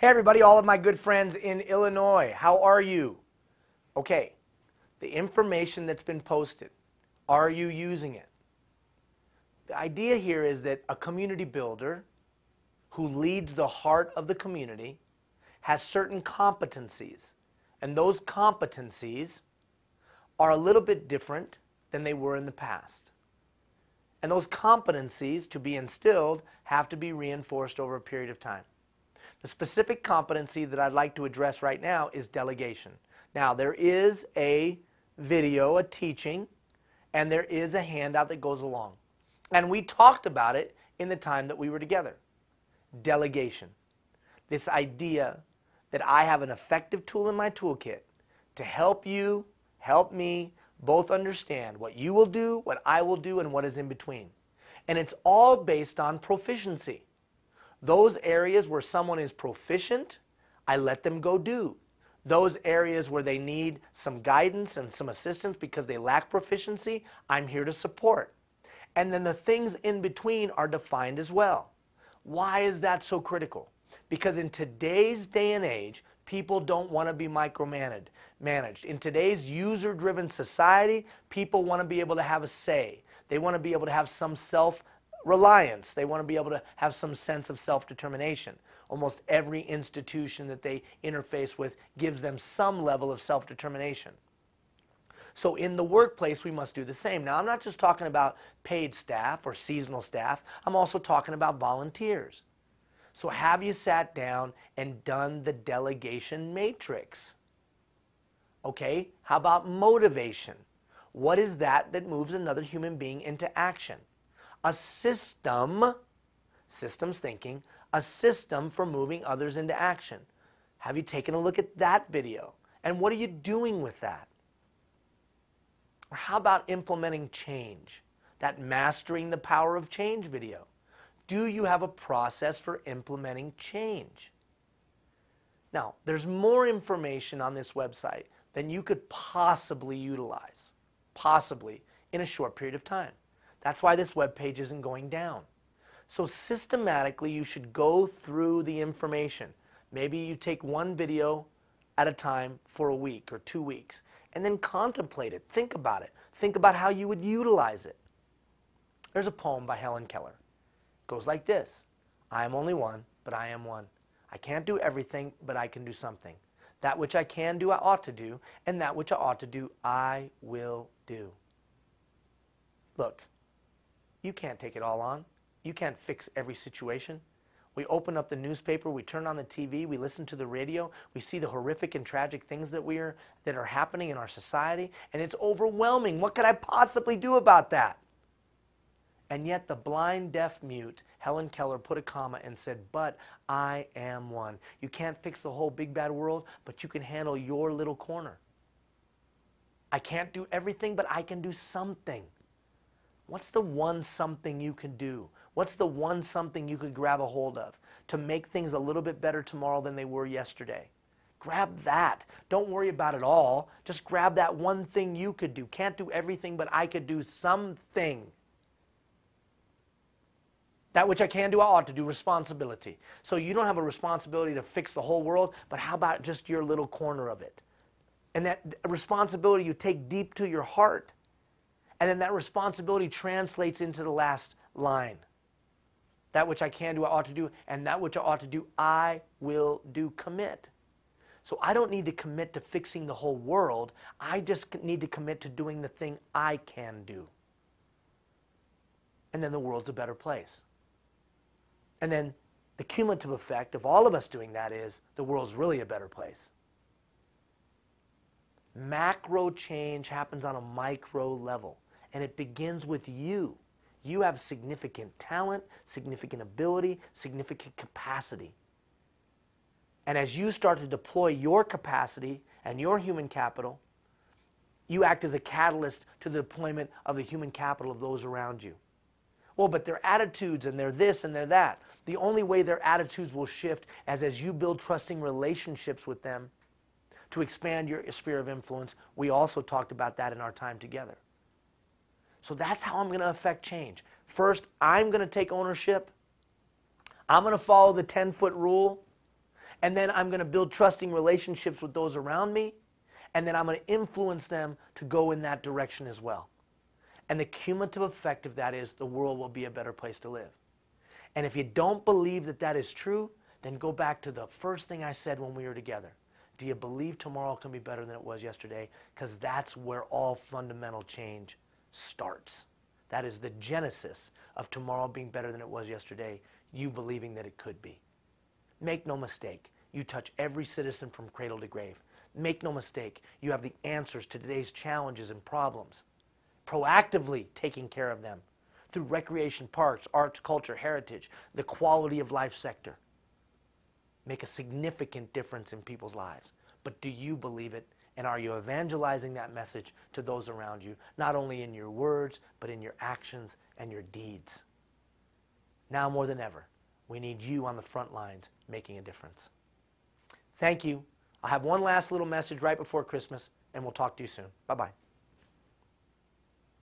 Hey everybody, all of my good friends in Illinois, how are you? Okay, the information that's been posted, are you using it? The idea here is that a community builder who leads the heart of the community has certain competencies, and those competencies are a little bit different than they were in the past. And those competencies, to be instilled, have to be reinforced over a period of time. The specific competency that I'd like to address right now is delegation. Now, there is a video, a teaching, and there is a handout that goes along. And we talked about it in the time that we were together. Delegation. This idea that I have an effective tool in my toolkit to help you, help me, both understand what you will do, what I will do, and what is in between. And it's all based on proficiency. Those areas where someone is proficient, I let them go do. Those areas where they need some guidance and some assistance because they lack proficiency, I'm here to support. And then the things in between are defined as well. Why is that so critical? Because in today's day and age, people don't want to be micromanaged. In today's user-driven society, people want to be able to have a say. They want to be able to have some self-reliance. They want to be able to have some sense of self-determination. Almost every institution that they interface with gives them some level of self-determination. So in the workplace, we must do the same. Now, I'm not just talking about paid staff or seasonal staff. I'm also talking about volunteers. So have you sat down and done the delegation matrix? Okay, how about motivation? What is that that moves another human being into action? A system, systems thinking, a system for moving others into action. Have you taken a look at that video? And what are you doing with that? Or how about implementing change? That mastering the power of change video. Do you have a process for implementing change? Now, there's more information on this website than you could possibly utilize, possibly, in a short period of time. That's why this web page isn't going down. So systematically, you should go through the information. Maybe you take one video at a time for a week or 2 weeks, and then contemplate it. Think about it. Think about how you would utilize it. There's a poem by Helen Keller. It goes like this. I am only one, but I am one. I can't do everything, but I can do something. That which I can do, I ought to do, and that which I ought to do, I will do. Look, you can't take it all on. You can't fix every situation. We open up the newspaper, we turn on the TV, we listen to the radio, we see the horrific and tragic things that are happening in our society, and it's overwhelming. What could I possibly do about that? And yet the blind, deaf, mute, Helen Keller put a comma and said, but I am one. You can't fix the whole big bad world, but you can handle your little corner. I can't do everything, but I can do something. What's the one something you can do? What's the one something you could grab a hold of to make things a little bit better tomorrow than they were yesterday? Grab that. Don't worry about it all. Just grab that one thing you could do. Can't do everything, but I could do something. That which I can do, I ought to do. Responsibility. So you don't have a responsibility to fix the whole world, but how about just your little corner of it? And that responsibility you take deep to your heart. And then that responsibility translates into the last line. That which I can do, I ought to do, and that which I ought to do, I will do. Commit. So I don't need to commit to fixing the whole world. I just need to commit to doing the thing I can do. And then the world's a better place. And then the cumulative effect of all of us doing that is the world's really a better place. Macro change happens on a micro level, and it begins with you. You have significant talent, significant ability, significant capacity. And as you start to deploy your capacity and your human capital, you act as a catalyst to the deployment of the human capital of those around you. Well, but their attitudes and they're this and they're that. The only way their attitudes will shift is as you build trusting relationships with them to expand your sphere of influence. We also talked about that in our time together. So that's how I'm going to affect change. First, I'm going to take ownership. I'm going to follow the 10-foot rule. And then I'm going to build trusting relationships with those around me. And then I'm going to influence them to go in that direction as well. And the cumulative effect of that is the world will be a better place to live. And if you don't believe that that is true, then go back to the first thing I said when we were together. Do you believe tomorrow can be better than it was yesterday? Because that's where all fundamental change starts. That is the genesis of tomorrow being better than it was yesterday, you believing that it could be. Make no mistake, you touch every citizen from cradle to grave. Make no mistake, you have the answers to today's challenges and problems. Proactively taking care of them through recreation, parks, arts, culture, heritage, the quality of life sector. Make a significant difference in people's lives. But do you believe it? And are you evangelizing that message to those around you, not only in your words, but in your actions and your deeds? Now more than ever, we need you on the front lines making a difference. Thank you. I'll have one last little message right before Christmas, and we'll talk to you soon. Bye-bye.